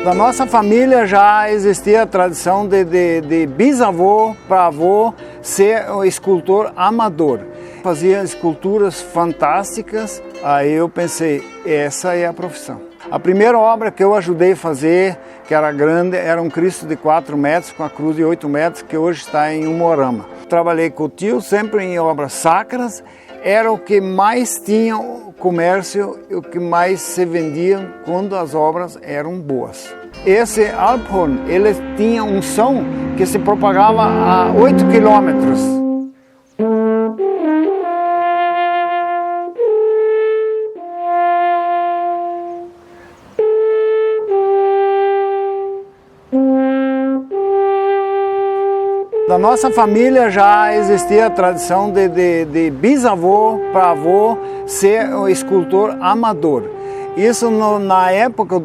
Da nossa família já existia a tradição de bisavô para avô ser um escultor amador. Fazia esculturas fantásticas, aí eu pensei, essa é a profissão. A primeira obra que eu ajudei a fazer, que era grande, era um Cristo de 4 metros com a cruz de 8 metros, que hoje está em Umuarama. Trabalhei com o tio sempre em obras sacras, era o que mais tinha comércio e o que mais se vendia quando as obras eram boas. Esse Alphorn, ele tinha um som que se propagava a 8 quilômetros. Da nossa família já existia a tradição de bisavô para avô ser um escultor amador. Isso na época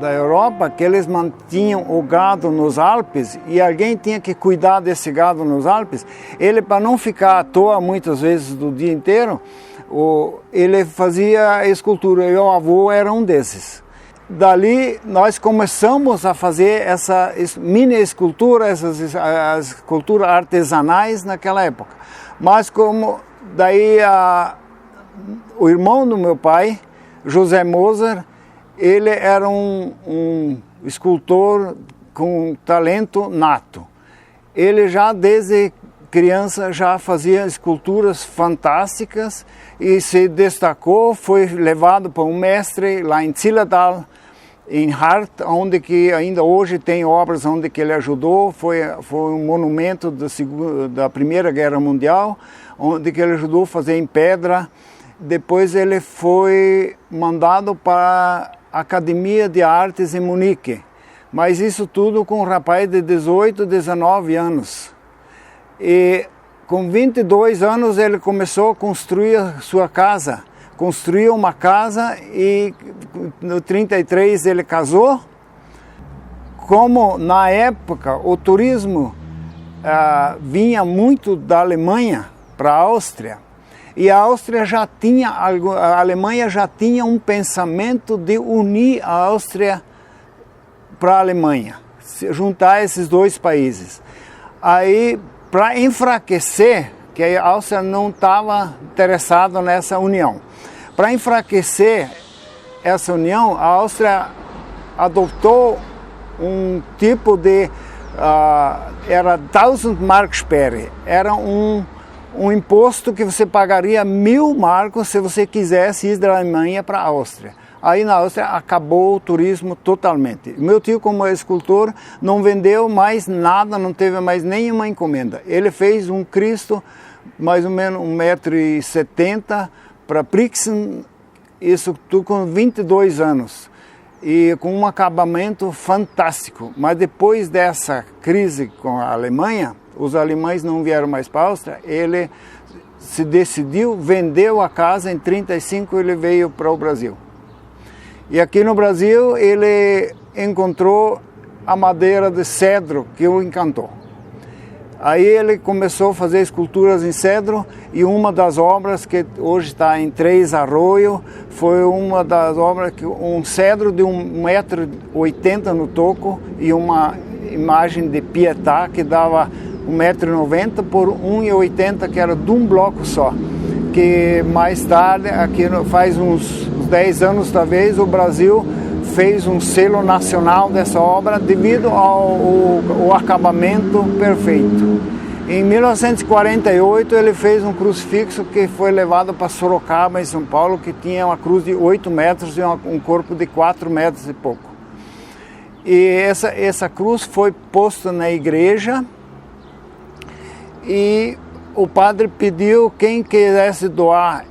da Europa, que eles mantinham o gado nos Alpes e alguém tinha que cuidar desse gado nos Alpes, ele, para não ficar à toa muitas vezes do dia inteiro, ele fazia a escultura e o avô era um desses. Dali nós começamos a fazer essa mini escultura, essas esculturas artesanais naquela época. Mas como daí o irmão do meu pai, José Moser, ele era um escultor com talento nato. Ele já desde criança já fazia esculturas fantásticas e se destacou, foi levado para um mestre lá em Zillertal, em Hart, onde que ainda hoje tem obras onde que ele ajudou, foi um monumento da Primeira Guerra Mundial, onde que ele ajudou a fazer em pedra. Depois ele foi mandado para a Academia de Artes em Munique, mas isso tudo com um rapaz de 18, 19 anos. E com 22 anos ele começou a construir a sua casa. Construiu uma casa e no 33 ele casou. Como na época o turismo vinha muito da Alemanha para a Áustria, e a Alemanha já tinha um pensamento de unir a Áustria para a Alemanha, juntar esses dois países. Aí, para enfraquecer, que a Áustria não estava interessada nessa união. Para enfraquecer essa união, a Áustria adotou um tipo de... era 1000 Marksperre, era um imposto que você pagaria 1000 marcos se você quisesse ir da Alemanha para a Áustria. Aí na Áustria acabou o turismo totalmente. Meu tio, como escultor, não vendeu mais nada, não teve mais nenhuma encomenda. Ele fez um Cristo, mais ou menos 1,70 m, para Brixen, isso tudo com 22 anos. E com um acabamento fantástico. Mas depois dessa crise com a Alemanha, os alemães não vieram mais para a Áustria, ele se decidiu, vendeu a casa, em 1935 ele veio para o Brasil. E aqui no Brasil ele encontrou a madeira de cedro que o encantou. Aí ele começou a fazer esculturas em cedro e uma das obras que hoje está em Três Arroio foi uma das obras que um cedro de 1,80 m no toco e uma imagem de Pietà que dava 1,90 m por 1,80 m, que era de um bloco só. Que mais tarde, aqui faz uns 10 anos talvez, o Brasil fez um selo nacional dessa obra devido ao acabamento perfeito. Em 1948 ele fez um crucifixo que foi levado para Sorocaba, em São Paulo, que tinha uma cruz de 8 metros e um corpo de 4 metros e pouco. E essa cruz foi posta na igreja e o padre pediu quem quisesse doar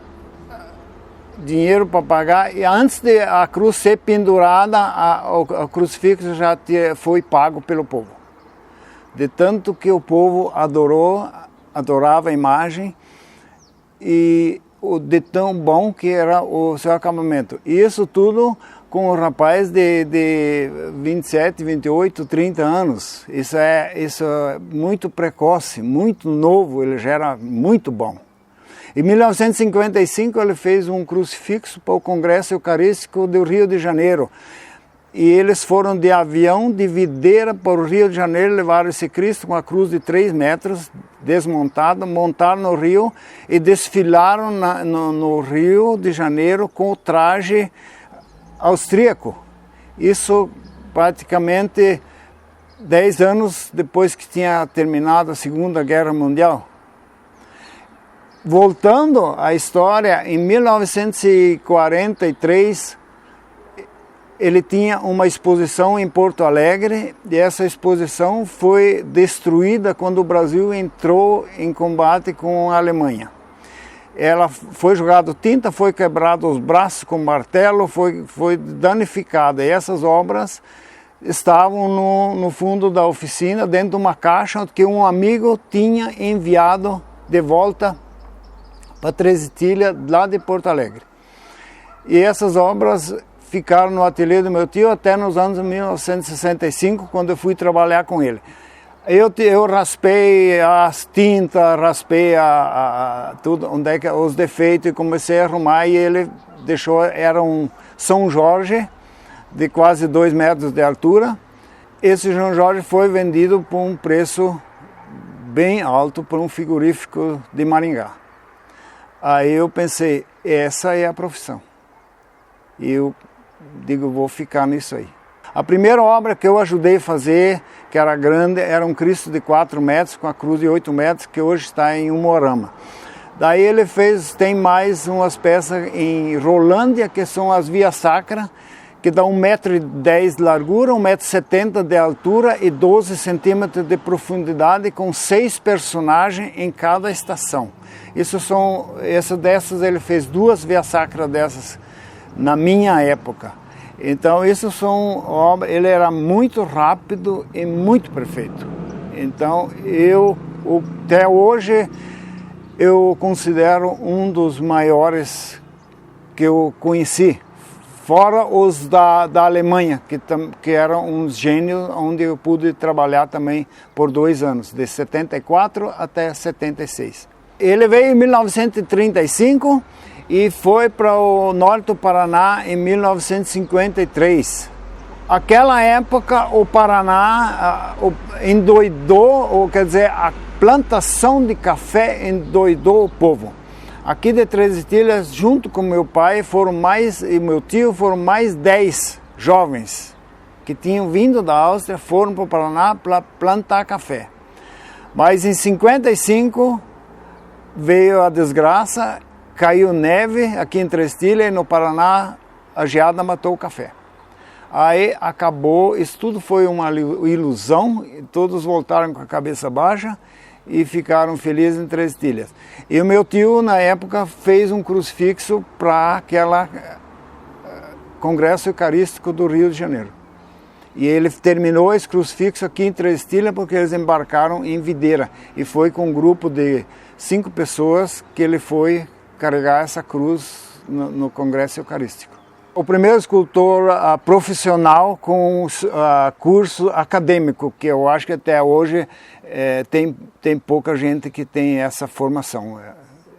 dinheiro para pagar, e antes de a cruz ser pendurada, o crucifixo já foi pago pelo povo. De tanto que o povo adorava a imagem e de tão bom que era o seu acabamento. E isso tudo com um rapaz de 27, 28, 30 anos. Isso é muito precoce, muito novo, ele já era muito bom. Em 1955 ele fez um crucifixo para o Congresso Eucarístico do Rio de Janeiro. e eles foram de avião de Videira para o Rio de Janeiro, levaram esse Cristo com a cruz de 3 metros, desmontado, montaram no Rio e desfilaram no Rio de Janeiro com o traje austríaco. Isso praticamente 10 anos depois que tinha terminado a Segunda Guerra Mundial. Voltando à história, em 1943, ele tinha uma exposição em Porto Alegre e essa exposição foi destruída quando o Brasil entrou em combate com a Alemanha. Ela foi jogada tinta, foi quebrado os braços com martelo, foi danificada. E essas obras estavam no fundo da oficina, dentro de uma caixa que um amigo tinha enviado de volta para Tresilha, lá de Porto Alegre. E essas obras ficaram no ateliê do meu tio até nos anos 1965, quando eu fui trabalhar com ele. Eu raspei as tintas, raspei tudo, onde é que, os defeitos, e comecei a arrumar, e ele deixou, era um São Jorge de quase 2 metros de altura. Esse São Jorge foi vendido por um preço bem alto para um frigorífico de Maringá. Aí eu pensei, essa é a profissão. E eu digo, vou ficar nisso aí. A primeira obra que eu ajudei a fazer, que era grande, era um Cristo de 4 metros, com a cruz de 8 metros, que hoje está em Umuarama. Daí ele tem mais umas peças em Rolândia, que são as vias sacras, que dá 1,10 m de largura, 1,70 m de altura e 12 centímetros de profundidade, com 6 personagens em cada estação. Dessas ele fez 2 vias sacras dessas na minha época. Então isso são obras, ele era muito rápido e muito perfeito. Então até hoje eu considero um dos maiores que eu conheci, fora os da Alemanha, que eram uns gênios, onde eu pude trabalhar também por 2 anos, de 74 até 76. Ele veio em 1935 e foi para o norte do Paraná em 1953. Aquela época o Paraná endoidou, ou quer dizer, a plantação de café endoidou o povo. Aqui de Tresilha, junto com meu pai e meu tio, foram mais 10 jovens que tinham vindo da Áustria, foram para o Paraná para plantar café. Mas em 55 veio a desgraça, caiu neve aqui em Tresilha e no Paraná a geada matou o café. Aí acabou, isso tudo foi uma ilusão, todos voltaram com a cabeça baixa e ficaram felizes em Tresilha. E o meu tio, na época, fez um crucifixo para aquele Congresso Eucarístico do Rio de Janeiro. E ele terminou esse crucifixo aqui em Tresilha porque eles embarcaram em Videira. E foi com um grupo de 5 pessoas que ele foi carregar essa cruz no Congresso Eucarístico. O primeiro escultor profissional com curso acadêmico, que eu acho que até hoje tem pouca gente que tem essa formação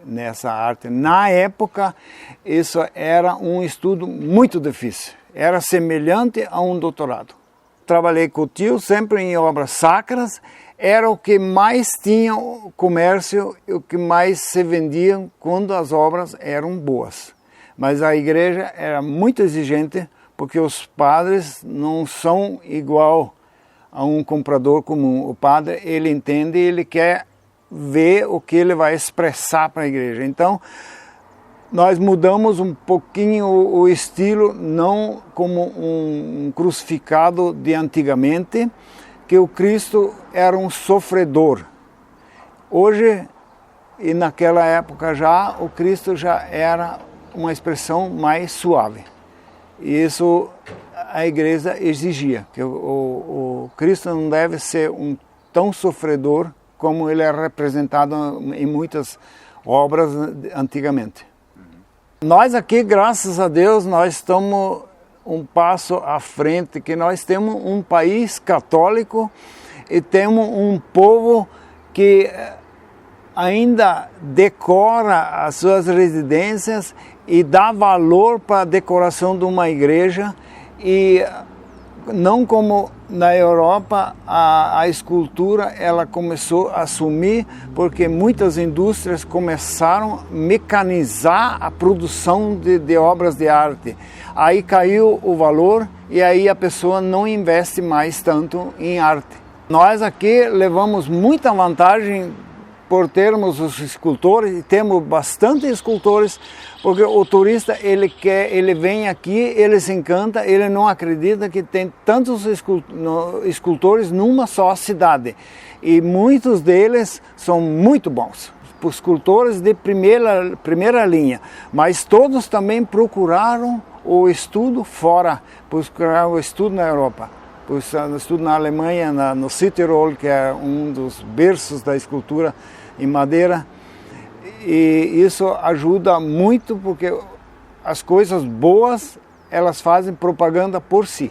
nessa arte. Na época, isso era um estudo muito difícil, era semelhante a um doutorado. Trabalhei com o tio sempre em obras sacras, era o que mais tinha comércio e o que mais se vendia quando as obras eram boas. Mas a igreja era muito exigente, porque os padres não são igual a um comprador comum. O padre, ele entende, ele quer ver o que ele vai expressar para a igreja. Então, nós mudamos um pouquinho o estilo, não como um crucificado de antigamente, que o Cristo era um sofredor. Hoje, e naquela época já, o Cristo já era uma expressão mais suave. E isso a igreja exigia, que o Cristo não deve ser tão sofredor como ele é representado em muitas obras antigamente. Nós aqui, graças a Deus, nós estamos um passo à frente, que nós temos um país católico e temos um povo que ainda decora as suas residências e dá valor para a decoração de uma igreja, e não como na Europa, a escultura ela começou a sumir porque muitas indústrias começaram a mecanizar a produção de obras de arte. Aí caiu o valor e aí a pessoa não investe mais tanto em arte. Nós aqui levamos muita vantagem por termos os escultores, e temos bastante escultores, porque o turista ele vem aqui, ele se encanta, ele não acredita que tem tantos escultores numa só cidade. E muitos deles são muito bons, escultores de primeira linha, mas todos também procuraram o estudo fora, procuraram o estudo na Europa. Estudo na Alemanha, no Südtirol, que é um dos berços da escultura em madeira, e isso ajuda muito porque as coisas boas elas fazem propaganda por si.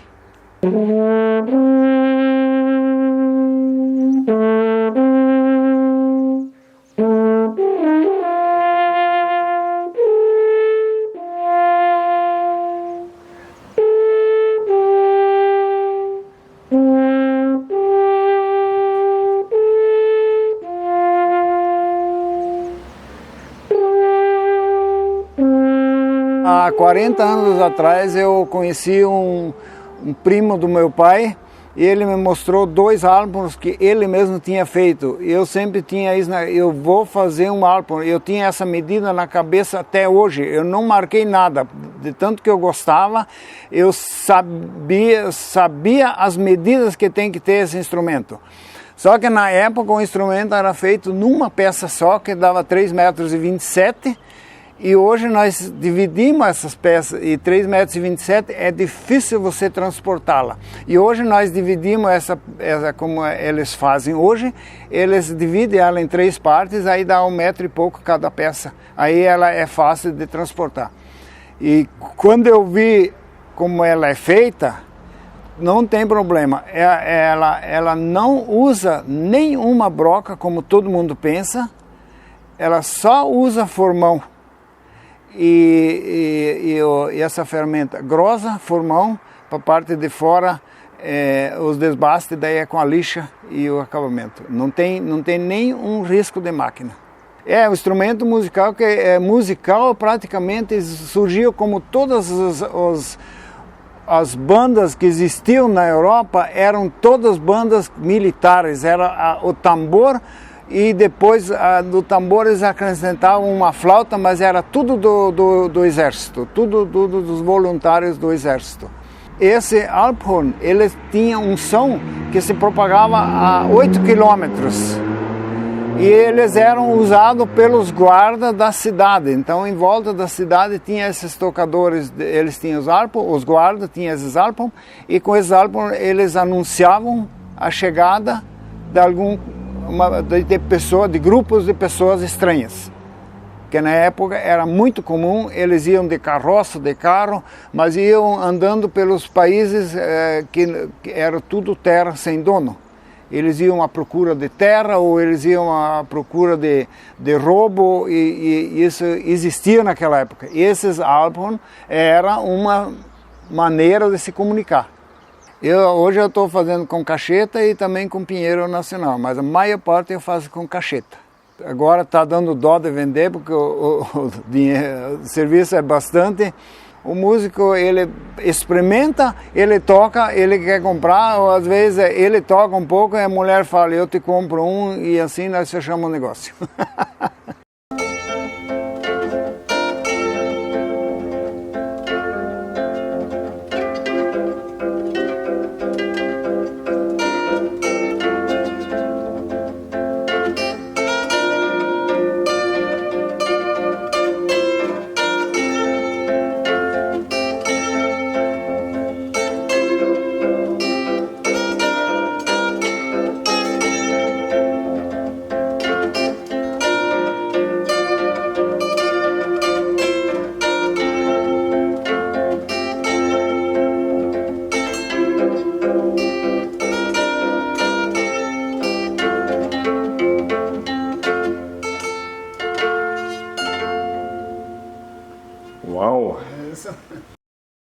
Há 40 anos atrás eu conheci um primo do meu pai e ele me mostrou 2 álbuns que ele mesmo tinha feito. Eu sempre tinha isso, eu vou fazer um álbum, eu tinha essa medida na cabeça até hoje, eu não marquei nada, de tanto que eu gostava, eu sabia as medidas que tem que ter esse instrumento. Só que na época o instrumento era feito numa peça só, que dava 3,27 m, e hoje nós dividimos essas peças, e 3,27 m é difícil você transportá-la. E hoje nós dividimos essa como eles fazem hoje, eles dividem ela em 3 partes, aí dá 1 metro e pouco cada peça. Aí ela é fácil de transportar. E quando eu vi como ela é feita, não tem problema. Ela não usa nenhuma broca, como todo mundo pensa, ela só usa formão. E essa ferramenta grossa, formão, para a parte de fora, os desbastes, daí é com a lixa e o acabamento. Não tem nenhum risco de máquina. É um instrumento musical que é musical, praticamente surgiu como todas as bandas que existiam na Europa, eram todas bandas militares, era o tambor. E depois do tambor eles acrescentavam uma flauta, mas era tudo do exército, tudo dos voluntários do exército. Esse Alphorn, ele tinha um som que se propagava a 8 quilômetros. E eles eram usados pelos guardas da cidade. Então, em volta da cidade tinha esses tocadores, eles tinham os Alphorn, os guardas tinham esses Alphorn, e com esses Alphorn eles anunciavam a chegada de grupos de pessoas estranhas, que na época era muito comum. Eles iam de carroça, de carro, mas iam andando pelos países que era tudo terra sem dono. Eles iam à procura de terra ou eles iam à procura de roubo, e isso existia naquela época. E esses Alphorn era uma maneira de se comunicar. Hoje eu estou fazendo com cacheta e também com pinheiro nacional, mas a maior parte eu faço com cacheta. Agora está dando dó de vender porque o serviço é bastante. O músico, ele experimenta, ele toca, ele quer comprar, ou às vezes ele toca um pouco e a mulher fala, eu te compro um, e assim nós fechamos o negócio. Uau!